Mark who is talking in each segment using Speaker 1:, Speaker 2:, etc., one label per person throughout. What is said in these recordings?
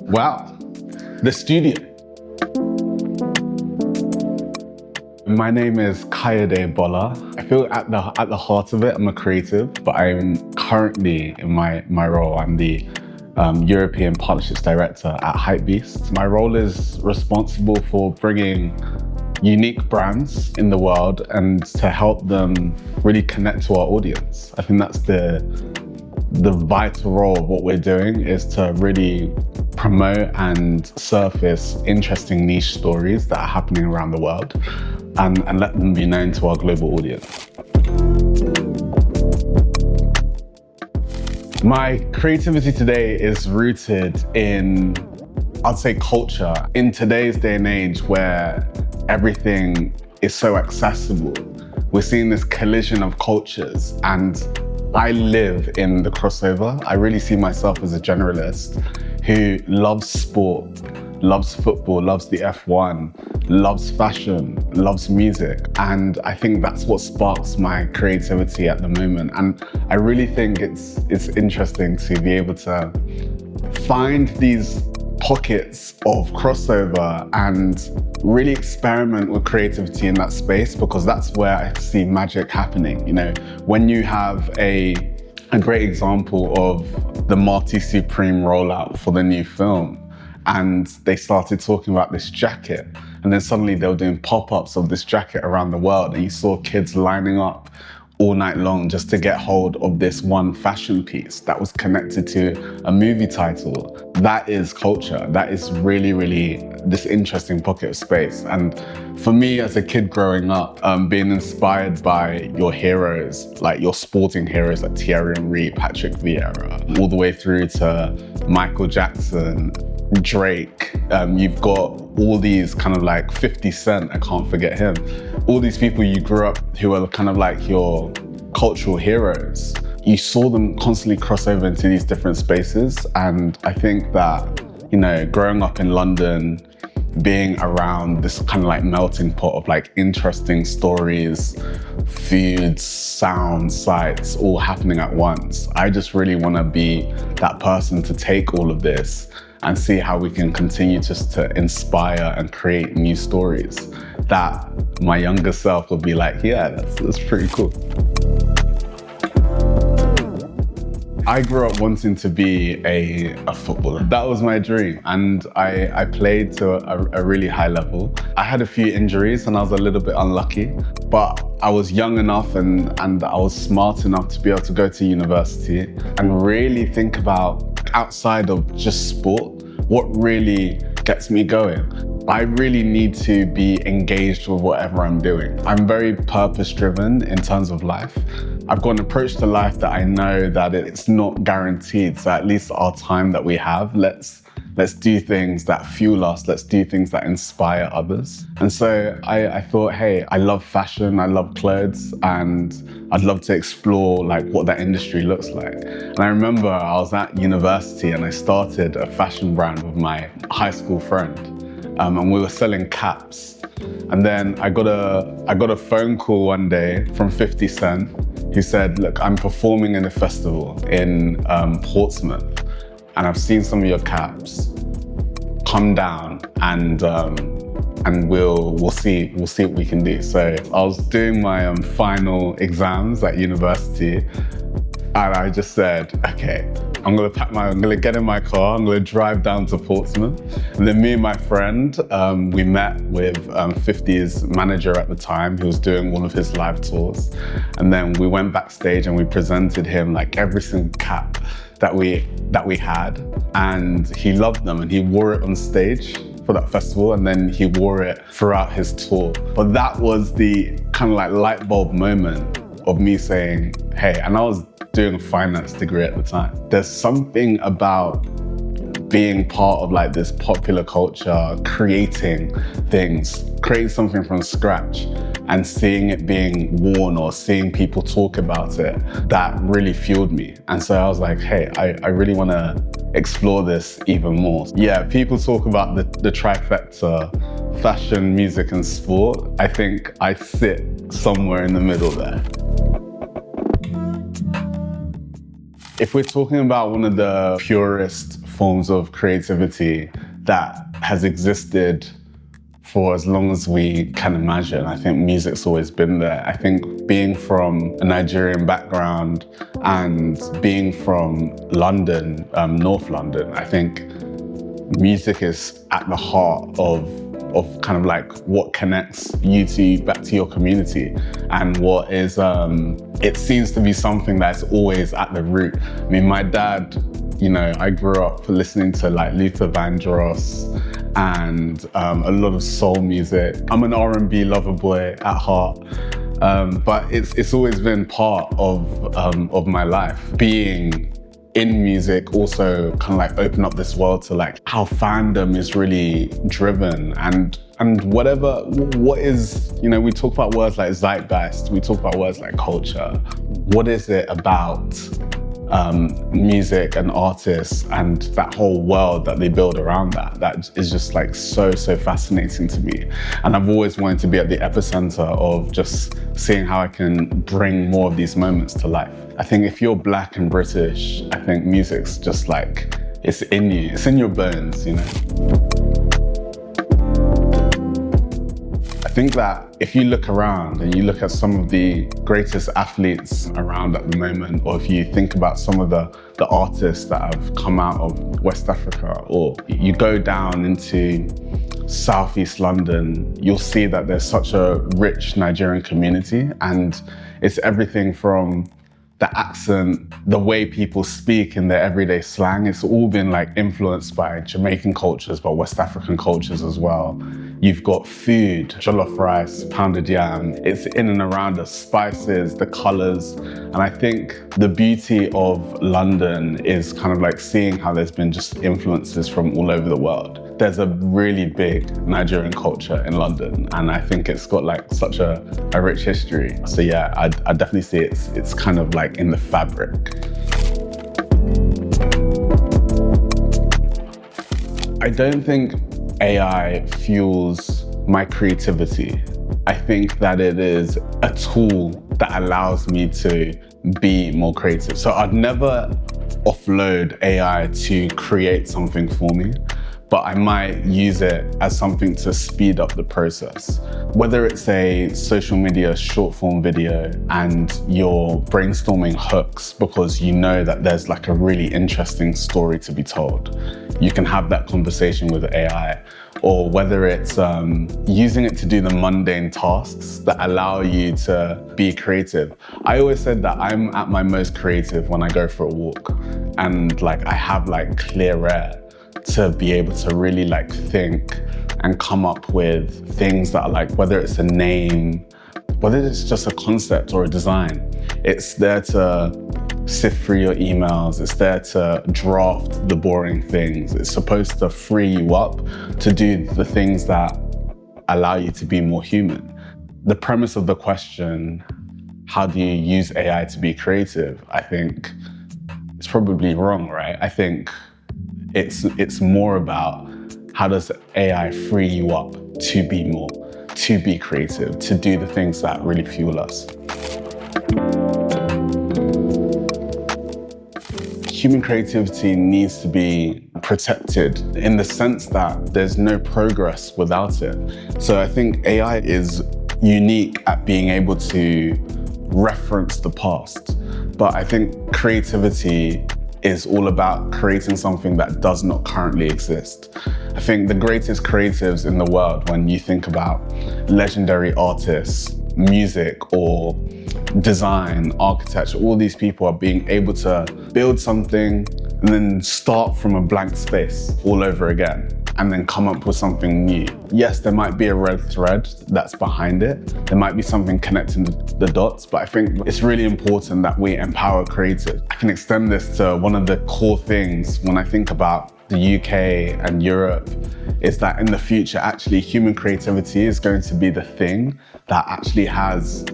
Speaker 1: Wow, the studio. My name is Kayode Bola. I feel at the heart of it, I'm a creative, but I'm currently in my role, I'm the European Partnerships Director at Hypebeast. My role is responsible for bringing unique brands in the world and to help them really connect to our audience. I think that's the vital role of what we're doing, is to really promote and surface interesting niche stories that are happening around the world and let them be known to our global audience. My creativity today is rooted in, I'd say, culture. In today's day and age where everything is so accessible, we're seeing this collision of cultures, and I live in the crossover. I really see myself as a generalist who loves sport, loves football, loves the F1, loves fashion, loves music. And I think that's what sparks my creativity at the moment. And I really think it's interesting to be able to find these pockets of crossover and really experiment with creativity in that space, because that's where I see magic happening. You know, when you have a great example of the Marty Supreme rollout for the new film, and they started talking about this jacket, and then suddenly they were doing pop-ups of this jacket around the world, and you saw kids lining up all night long just to get hold of this one fashion piece that was connected to a movie title. That is culture. That is really, really this interesting pocket of space. And for me as a kid growing up, being inspired by your heroes, like your sporting heroes like Thierry Henry, Patrick Vieira, all the way through to Michael Jackson, Drake, you've got all these kind of like 50 Cent, I can't forget him. All these people you grew up who are kind of like your cultural heroes. You saw them constantly cross over into these different spaces. And I think that, you know, growing up in London, being around this kind of like melting pot of like interesting stories, foods, sounds, sights, all happening at once. I just really want to be that person to take all of this and see how we can continue just to inspire and create new stories that my younger self will be like, yeah, that's pretty cool. I grew up wanting to be a footballer. That was my dream, and I played to a really high level. I had a few injuries and I was a little bit unlucky, but I was young enough and I was smart enough to be able to go to university and really think about, outside of just sport, what really gets me going. I really need to be engaged with whatever I'm doing. I'm very purpose-driven in terms of life. I've got an approach to life that I know that it's not guaranteed. So at least our time that we have, let's do things that fuel us. Let's do things that inspire others. And so I thought, hey, I love fashion, I love clothes, and I'd love to explore like what that industry looks like. And I remember I was at university and I started a fashion brand with my high school friend. And we were selling caps. And then I got a phone call one day from 50 Cent, who said, look, I'm performing in a festival in Portsmouth, and I've seen some of your caps. Come down and we'll see what we can do. So I was doing my final exams at university, and I just said, okay, I'm gonna get in my car, I'm gonna drive down to Portsmouth. And then me and my friend, we met with 50's manager at the time, who was doing all of his live tours. And then we went backstage and we presented him like every single cap that we had. And he loved them and he wore it on stage for that festival, and then he wore it throughout his tour. But that was the kind of like light bulb moment of me saying, hey, and I was doing a finance degree at the time. There's something about being part of like this popular culture, creating things, creating something from scratch and seeing it being worn or seeing people talk about it, that really fueled me. And so I was like, hey, I really want to explore this even more. Yeah, people talk about the trifecta, fashion, music and sport. I think I sit somewhere in the middle there. If we're talking about one of the purest forms of creativity that has existed for as long as we can imagine. I think music's always been there. I think being from a Nigerian background and being from London, North London, I think music is at the heart of kind of like what connects you back to your community, and what is, it seems to be something that's always at the root. I mean, my dad, you know, I grew up listening to like Luther Vandross and a lot of soul music. I'm an R&B lover boy at heart, but it's always been part of my life. Being in music also kind of like open up this world to like how fandom is really driven, and what is, you know, we talk about words like zeitgeist, we talk about words like culture. What is it about music and artists and that whole world that they build around that is just like so fascinating to me? And I've always wanted to be at the epicenter of just seeing how I can bring more of these moments to life. I think if you're Black and British, I think music's just like, it's in you, it's in your bones, you know? I think that if you look around and you look at some of the greatest athletes around at the moment, or if you think about some of the artists that have come out of West Africa, or you go down into Southeast London, you'll see that there's such a rich Nigerian community, and it's everything from the accent, the way people speak in their everyday slang. It's all been like influenced by Jamaican cultures, but West African cultures as well. You've got food, jollof rice, pounded yam. It's in and around us, spices, the colors. And I think the beauty of London is kind of like seeing how there's been just influences from all over the world. There's a really big Nigerian culture in London, and I think it's got like such a rich history. So yeah, I definitely see it's kind of like in the fabric. I don't think AI fuels my creativity. I think that it is a tool that allows me to be more creative. So I'd never offload AI to create something for me, but I might use it as something to speed up the process. Whether it's a social media short form video and you're brainstorming hooks because you know that there's like a really interesting story to be told, you can have that conversation with AI. Or whether it's using it to do the mundane tasks that allow you to be creative. I always said that I'm at my most creative when I go for a walk, and like I have like clear air to be able to really like think and come up with things that are like, whether it's a name, whether it's just a concept or a design, it's there to sift through your emails, it's there to draft the boring things. It's supposed to free you up to do the things that allow you to be more human. The premise of the question, how do you use AI to be creative? I think it's probably wrong, right? I think it's more about how does AI free you up to be more, to be creative, to do the things that really fuel us. Human creativity needs to be protected in the sense that there's no progress without it. So I think AI is unique at being able to reference the past, but I think creativity is all about creating something that does not currently exist. I think the greatest creatives in the world, when you think about legendary artists, music or design, architecture, all these people are being able to build something and then start from a blank space all over again and then come up with something new. Yes, there might be a red thread that's behind it. There might be something connecting the dots, but I think it's really important that we empower creatives. I can extend this to one of the core things when I think about the UK and Europe, is that in the future, actually, human creativity is going to be the thing that actually has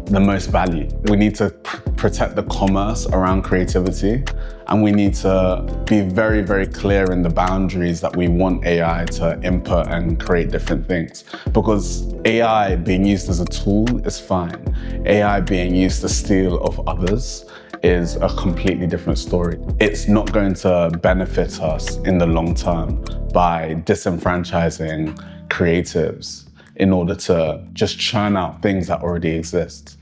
Speaker 1: the most value. We need to protect the commerce around creativity, and we need to be very, very clear in the boundaries that we want AI to input and create different things. Because AI being used as a tool is fine. AI being used to steal of others is a completely different story. It's not going to benefit us in the long term by disenfranchising creatives in order to just churn out things that already exist.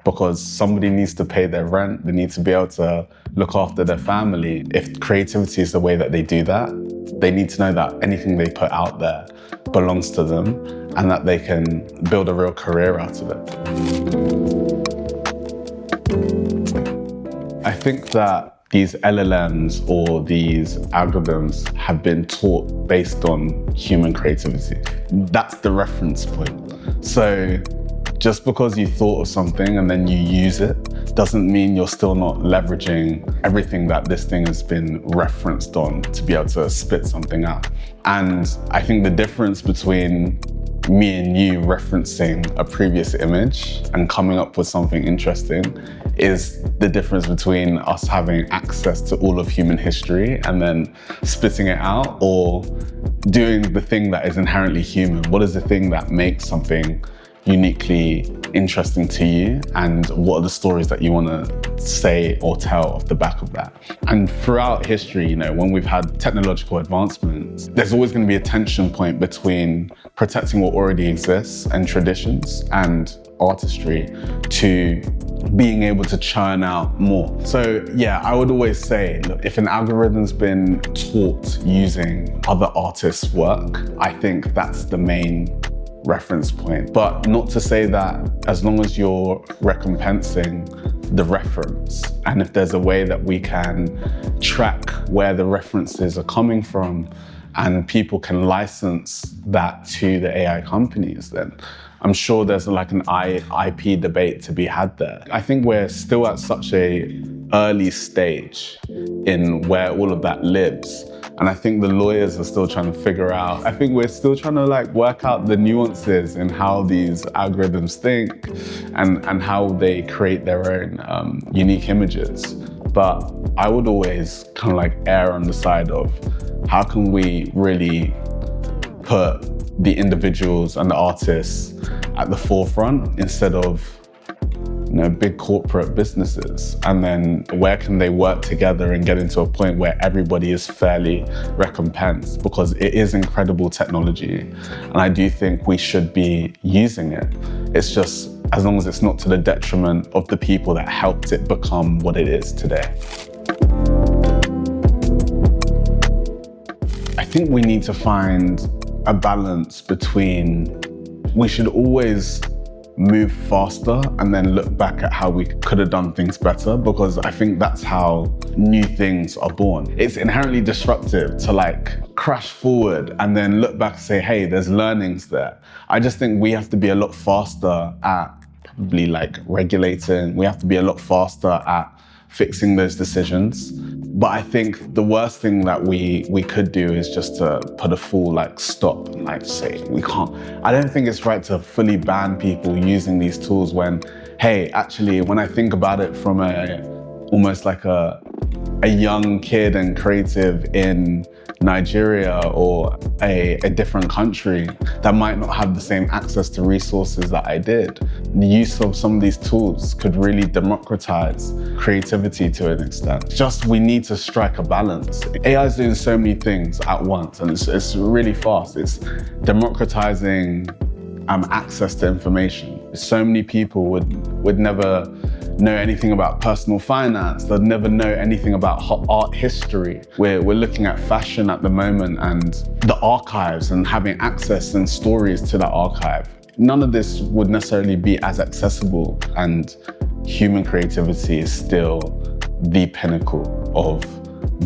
Speaker 1: Because somebody needs to pay their rent, they need to be able to look after their family. If creativity is the way that they do that, they need to know that anything they put out there belongs to them and that they can build a real career out of it. I think that these LLMs or these algorithms have been taught based on human creativity. That's the reference point. So just because you thought of something and then you use it doesn't mean you're still not leveraging everything that this thing has been referenced on to be able to spit something out. And I think the difference between me and you referencing a previous image and coming up with something interesting is the difference between us having access to all of human history and then spitting it out, or doing the thing that is inherently human. What is the thing that makes something uniquely interesting to you, and what are the stories that you want to say or tell off the back of that? And throughout history, when we've had technological advancements, there's always going to be a tension point between protecting what already exists and traditions and artistry to being able to churn out more. So yeah, I would always say, look, if an algorithm's been taught using other artists' work, I think that's the main reference point. But not to say that as long as you're recompensing the reference, and if there's a way that we can track where the references are coming from and people can license that to the AI companies, then I'm sure there's like an IP debate to be had there. I think we're still at such a early stage in where all of that lives. And I think the lawyers are still trying to figure out, I think we're still trying to work out the nuances in how these algorithms think and how they create their own unique images. But I would always kind of err on the side of how can we really put the individuals and the artists at the forefront instead of big corporate businesses, and then where can they work together and get into a point where everybody is fairly recompensed, because it is incredible technology and I do think we should be using it. It's just as long as it's not to the detriment of the people that helped it become what it is today. I think we need to find a balance between, we should always move faster and then look back at how we could have done things better, because I think that's how new things are born. It's inherently disruptive to crash forward and then look back and say, hey, there's learnings there. I just think we have to be a lot faster at probably regulating. We have to be a lot faster at fixing those decisions. But I think the worst thing that we could do is just to put a full stop and say we can't. I don't think it's right to fully ban people using these tools when, hey, actually, when I think about it from almost like a young kid and creative in Nigeria or a different country that might not have the same access to resources that I did, the use of some of these tools could really democratize creativity to an extent. Just we need to strike a balance. AI is doing so many things at once and it's really fast. It's democratizing access to information. So many people would never know anything about personal finance. They'd never know anything about art history. We're looking at fashion at the moment and the archives and having access and stories to that archive. None of this would necessarily be as accessible, and human creativity is still the pinnacle of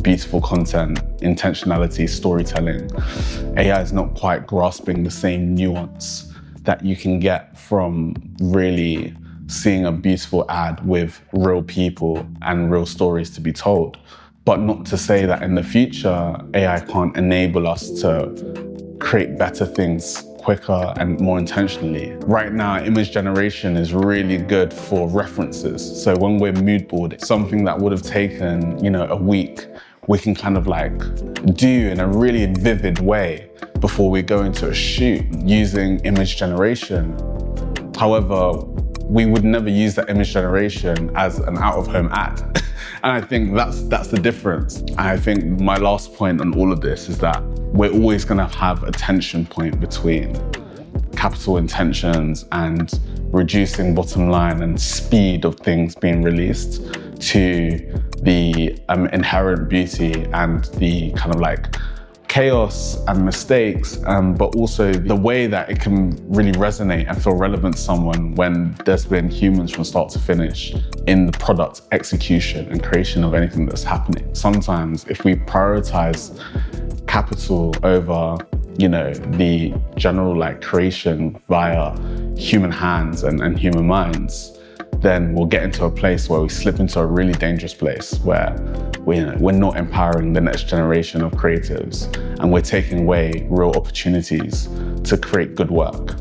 Speaker 1: beautiful content, intentionality, storytelling. AI is not quite grasping the same nuance that you can get from really seeing a beautiful ad with real people and real stories to be told. But not to say that in the future, AI can't enable us to create better things quicker and more intentionally. Right now, image generation is really good for references. So when we're mood board, something that would have taken, a week, we can kind of do in a really vivid way before we go into a shoot using image generation. However, we would never use that image generation as an out-of-home ad. And I think that's the difference. And I think my last point on all of this is that we're always going to have a tension point between capital intentions and reducing bottom line and speed of things being released to the inherent beauty and the kind of like chaos and mistakes, but also the way that it can really resonate and feel relevant to someone when there's been humans from start to finish in the product execution and creation of anything that's happening. Sometimes if we prioritize capital over, you know, the general like creation via human hands and human minds, then we'll get into a place where we slip into a really dangerous place where we're not empowering the next generation of creatives and we're taking away real opportunities to create good work.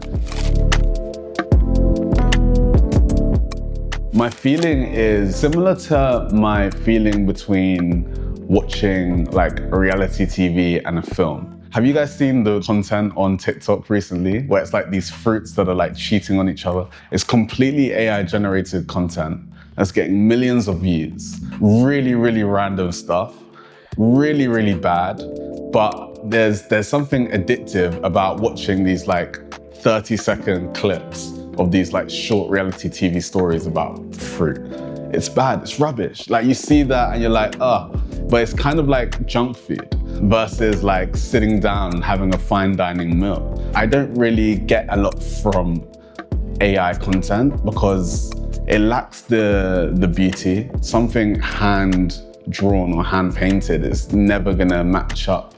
Speaker 1: My feeling is similar to my feeling between watching like reality TV and a film. Have you guys seen the content on TikTok recently where it's like these fruits that are like cheating on each other? It's completely AI generated content that's getting millions of views. Really, really random stuff. Really, really bad. But there's something addictive about watching these like 30-second clips of these like short reality TV stories about fruit. It's bad, it's rubbish. Like you see that and you're like, oh, but it's kind of like junk food versus like sitting down and having a fine dining meal. I don't really get a lot from AI content because it lacks the beauty. Something hand drawn or hand painted is never gonna match up.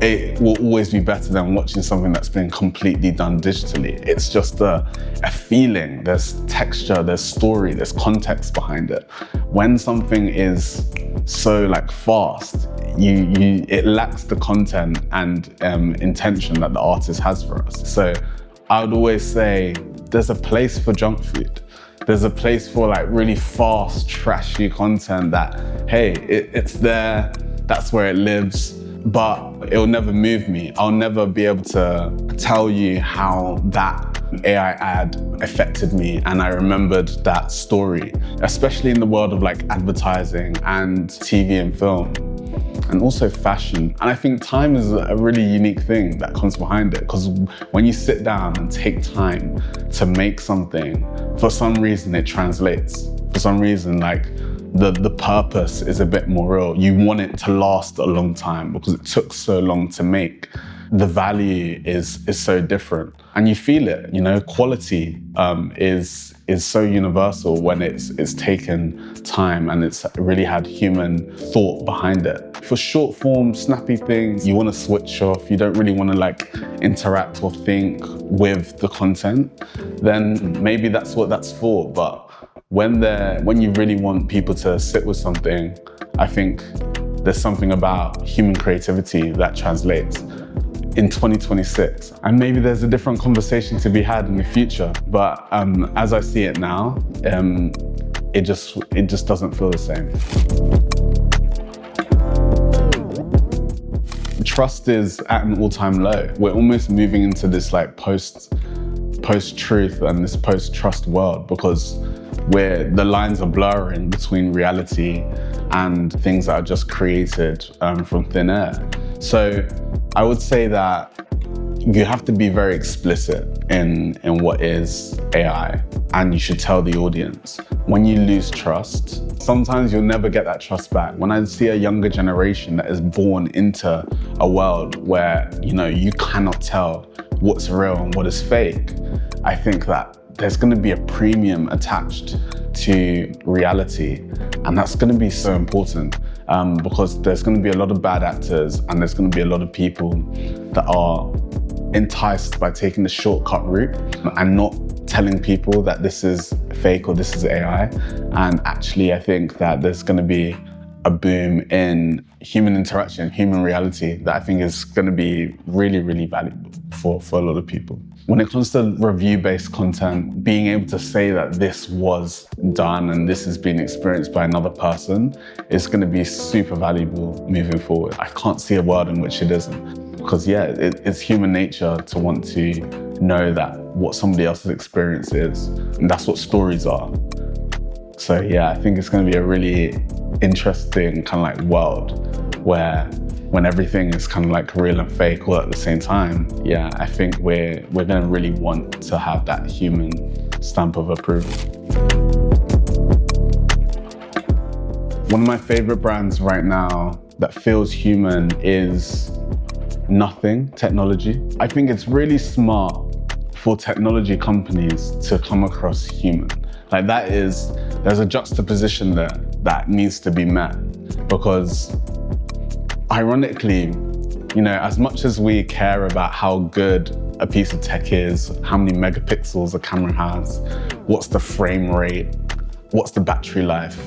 Speaker 1: It will always be better than watching something that's been completely done digitally. It's just a feeling, there's texture, there's story, there's context behind it. When something is so like fast, it lacks the content and intention that the artist has for us. So I would always say there's a place for junk food. There's a place for like really fast, trashy content that, hey, it's there, that's where it lives, but it'll never move me. I'll never be able to tell you how that AI ad affected me and I remembered that story, especially in the world of like advertising and TV and film and also fashion. And I think time is a really unique thing that comes behind it, because when you sit down and take time to make something, for some reason it translates. For some reason, like the purpose is a bit more real. You want it to last a long time because it took so long to make. The value is so different and you feel it, you know, quality is so universal when it's taken time and it's really had human thought behind it. For short form, snappy things, you want to switch off, you don't really want to like interact or think with the content, then maybe that's what that's for. But when you really want people to sit with something, I think there's something about human creativity that translates in 2026. And maybe there's a different conversation to be had in the future. But as I see it now, it just doesn't feel the same. Trust is at an all-time low. We're almost moving into this like post-truth and this post-trust world, because where the lines are blurring between reality and things that are just created from thin air. So I would say that you have to be very explicit in what is AI, and you should tell the audience. When you lose trust, sometimes you'll never get that trust back. When I see a younger generation that is born into a world where, you know, you cannot tell what's real and what is fake, I think that there's going to be a premium attached to reality, and that's going to be so important because there's going to be a lot of bad actors and there's going to be a lot of people that are enticed by taking the shortcut route and not telling people that this is fake or this is AI. And actually, I think that there's going to be a boom in human interaction, human reality, that I think is going to be really, really valuable for a lot of people. When it comes to review-based content, being able to say that this was done and this has been experienced by another person is going to be super valuable moving forward. I can't see a world in which it isn't. Because yeah, it's human nature to want to know that what somebody else's experience is. And that's what stories are. So yeah, I think it's going to be a really interesting kind of like world where when everything is kind of like real and fake all at the same time. Yeah, I think we're going to really want to have that human stamp of approval. One of my favorite brands right now that feels human is Nothing Technology. I think it's really smart for technology companies to come across human. Like there's a juxtaposition there that needs to be met, because ironically, as much as we care about how good a piece of tech is, how many megapixels a camera has, what's the frame rate, what's the battery life,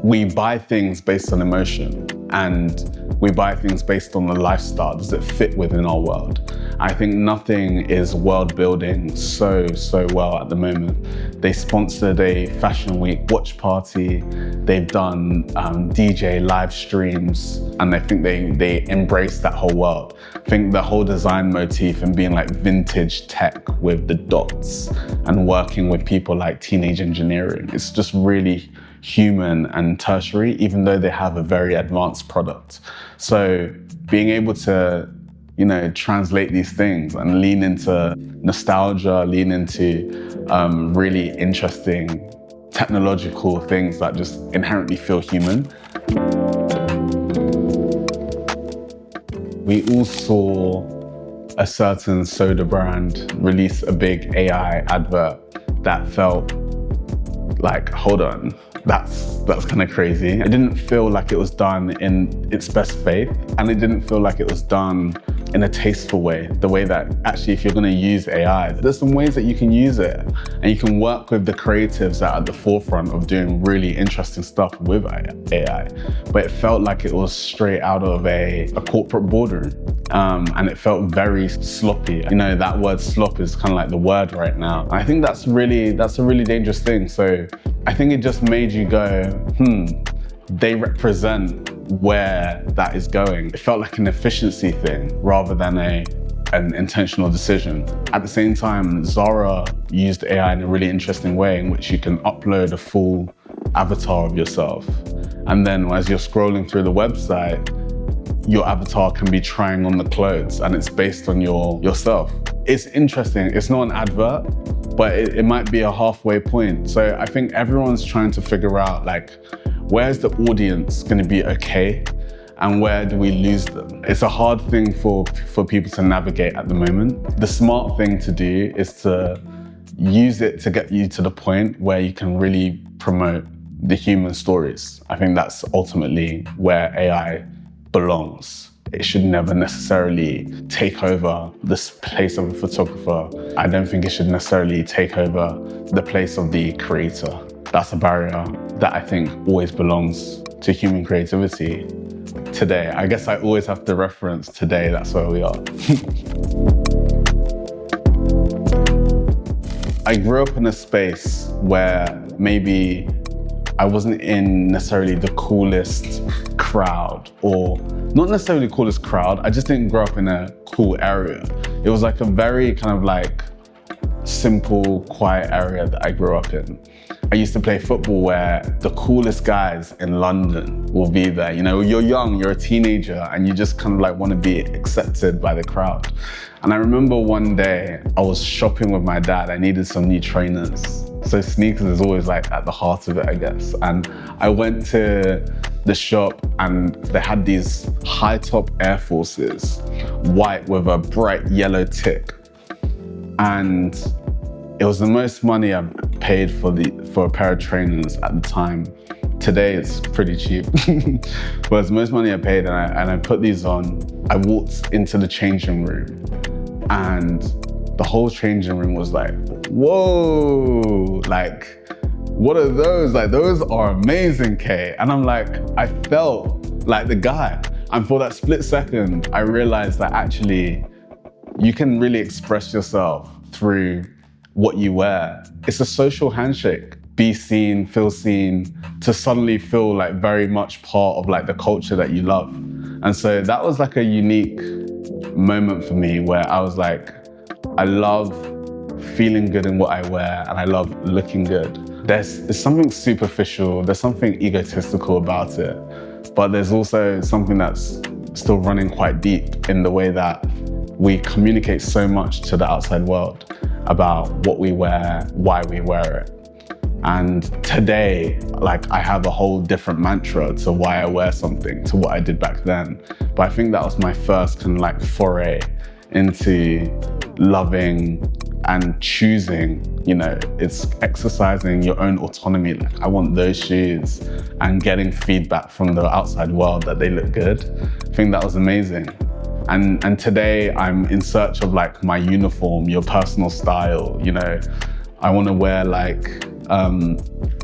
Speaker 1: we buy things based on emotion, and we buy things based on the lifestyle. Does it fit within our world? I think Nothing is world building so well at the moment. They sponsored a Fashion Week watch party. They've done DJ live streams, and I think they embrace that whole world. I think the whole design motif and being like vintage tech with the dots and working with people like Teenage Engineering, it's just really human and tertiary, even though they have a very advanced product. So being able to, translate these things and lean into nostalgia, lean into really interesting technological things that just inherently feel human. We all saw a certain soda brand release a big AI advert that felt like, hold on, that's kind of crazy. It didn't feel like it was done in its best faith, and it didn't feel like it was done in a tasteful way. The way that actually, if you're going to use AI, there's some ways that you can use it, and you can work with the creatives that are at the forefront of doing really interesting stuff with AI. But it felt like it was straight out of a corporate boardroom. And it felt very sloppy. That word slop is kind of like the word right now. I think that's a really dangerous thing. So I think it just made you go, they represent where that is going. It felt like an efficiency thing rather than an intentional decision. At the same time, Zara used AI in a really interesting way in which you can upload a full avatar of yourself. And then as you're scrolling through the website, your avatar can be trying on the clothes, and it's based on yourself. It's interesting. It's not an advert, but it might be a halfway point. So I think everyone's trying to figure out, where's the audience going to be okay, and where do we lose them? It's a hard thing for people to navigate at the moment. The smart thing to do is to use it to get you to the point where you can really promote the human stories. I think that's ultimately where AI belongs. It should never necessarily take over this place of a photographer. I don't think it should necessarily take over the place of the creator. That's a barrier that I think always belongs to human creativity. Today, I guess I always have to reference today, that's where we are. I grew up in a space where maybe I wasn't in necessarily the coolest crowd, or not necessarily the coolest crowd, I just didn't grow up in a cool area. It was like a very kind of like simple, quiet area that I grew up in. I used to play football where the coolest guys in London will be there. You're young, you're a teenager, and you just kind of like want to be accepted by the crowd. And I remember one day I was shopping with my dad. I needed some new trainers. So sneakers is always like at the heart of it, I guess. And I went to the shop and they had these high top Air Forces, white with a bright yellow tick. And it was the most money I paid for a pair of trainers at the time. Today it's pretty cheap, but it's the most money I paid, and I put these on. I walked into the changing room, and the whole changing room was like, whoa, what are those? Those are amazing, Kay. And I'm like, I felt like the guy. And for that split second, I realized that actually you can really express yourself through what you wear. It's a social handshake. Be seen, feel seen, to suddenly feel like very much part of like the culture that you love. And so that was like a unique moment for me where I was like, I love feeling good in what I wear, and I love looking good. There's something superficial, there's something egotistical about it, but there's also something that's still running quite deep in the way that we communicate so much to the outside world about what we wear, why we wear it. And today, like, I have a whole different mantra to why I wear something to what I did back then. But I think that was my first kind of like foray into loving and choosing, you know, it's exercising your own autonomy. Like, I want those shoes, and getting feedback from the outside world that they look good. I think that was amazing. And today I'm in search of like my uniform, your personal style, you know. I want to wear like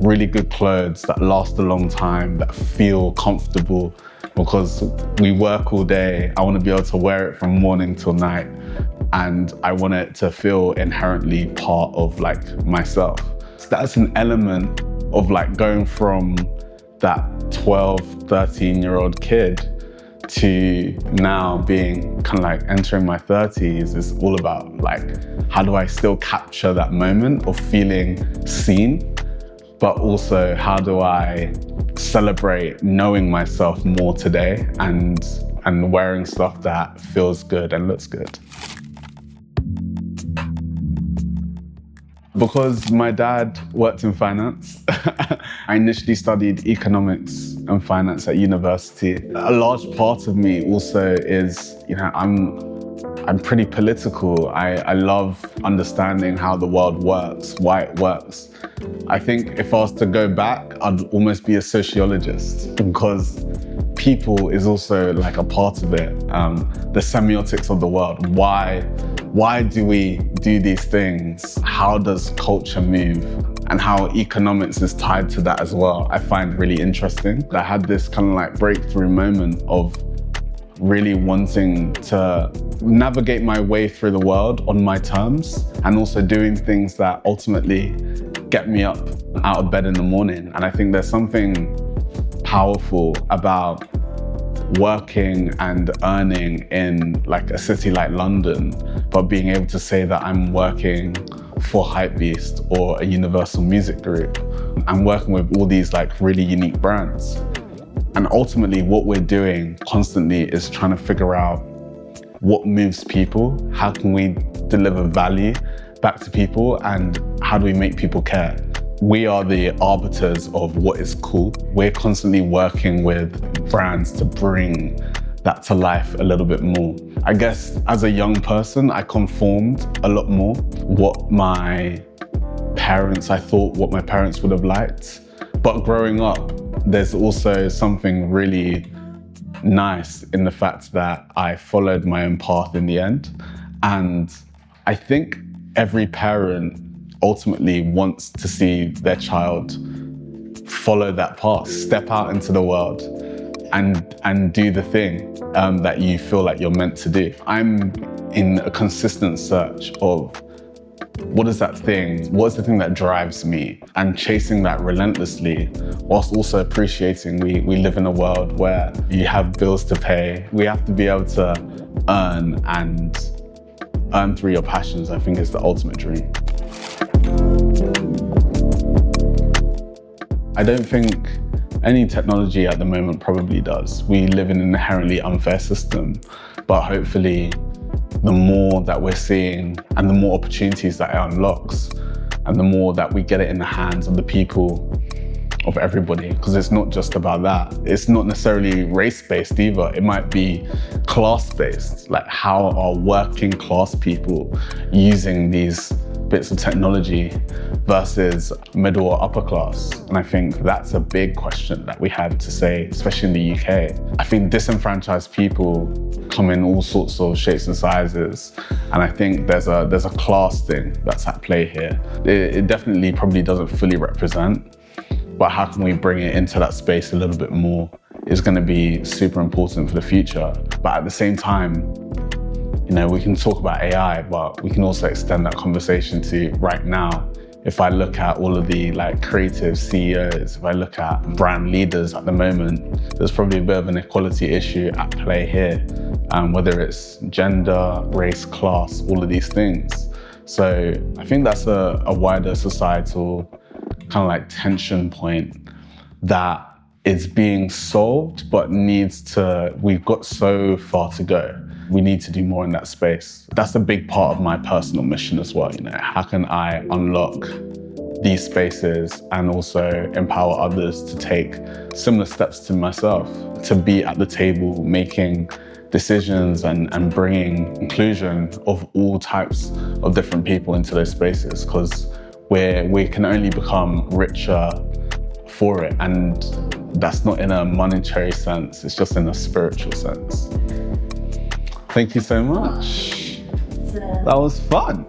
Speaker 1: really good clothes that last a long time, that feel comfortable, because we work all day. I want to be able to wear it from morning till night, and I want it to feel inherently part of like myself. So that's an element of like going from that 12, 13-year-old kid to now being kind of like entering my 30s is all about like, how do I still capture that moment of feeling seen, but also how do I celebrate knowing myself more today and wearing stuff that feels good and looks good. Because my dad worked in finance, I initially studied economics and finance at university. A large part of me also is, you know, I'm pretty political. I love understanding how the world works, why it works. I think if I was to go back, I'd almost be a sociologist, because people is also like a part of it. The semiotics of the world. Why do we do these things? How does culture move? And how economics is tied to that as well, I find really interesting. I had this kind of like breakthrough moment of really wanting to navigate my way through the world on my terms, and also doing things that ultimately get me up out of bed in the morning. And I think there's something powerful about working and earning in like a city like London, but being able to say that I'm working for Hypebeast or a Universal Music Group. I'm working with all these like really unique brands. And ultimately what we're doing constantly is trying to figure out what moves people, how can we deliver value back to people, and how do we make people care? We are the arbiters of what is cool. We're constantly working with brands to bring that to life a little bit more. I guess as a young person, I conformed a lot more what my parents would have liked. But growing up, there's also something really nice in the fact that I followed my own path in the end. And I think every parent ultimately wants to see their child follow that path, step out into the world and do the thing that you feel like you're meant to do. I'm in a consistent search of what is the thing that drives me, and chasing that relentlessly, whilst also appreciating we live in a world where you have bills to pay. We have to be able to earn through your passions, I think, is the ultimate dream. I don't think any technology at the moment probably does. We live in an inherently unfair system, but hopefully the more that we're seeing and the more opportunities that it unlocks, and the more that we get it in the hands of the people, of everybody, because it's not just about that. It's not necessarily race-based either. It might be class-based, like how are working class people using these bits of technology versus middle or upper class? And I think that's a big question that we have to say, especially in the UK. I think disenfranchised people come in all sorts of shapes and sizes, and I think there's a class thing that's at play here. It definitely probably doesn't fully represent, but how can we bring it into that space a little bit more is going to be super important for the future. But at the same time, you know, we can talk about AI, but we can also extend that conversation to right now. If I look at all of the like creative CEOs, if I look at brand leaders at the moment, there's probably a bit of an equality issue at play here. whether it's gender, race, class, all of these things. So I think that's a wider societal kind of like tension point that is being solved, but we've got so far to go. We need to do more in that space. That's a big part of my personal mission as well. How can I unlock these spaces and also empower others to take similar steps to myself, to be at the table making decisions and bringing inclusion of all types of different people into those spaces, because we can only become richer for it. And that's not in a monetary sense, it's just in a spiritual sense. Thank you so much. That was fun.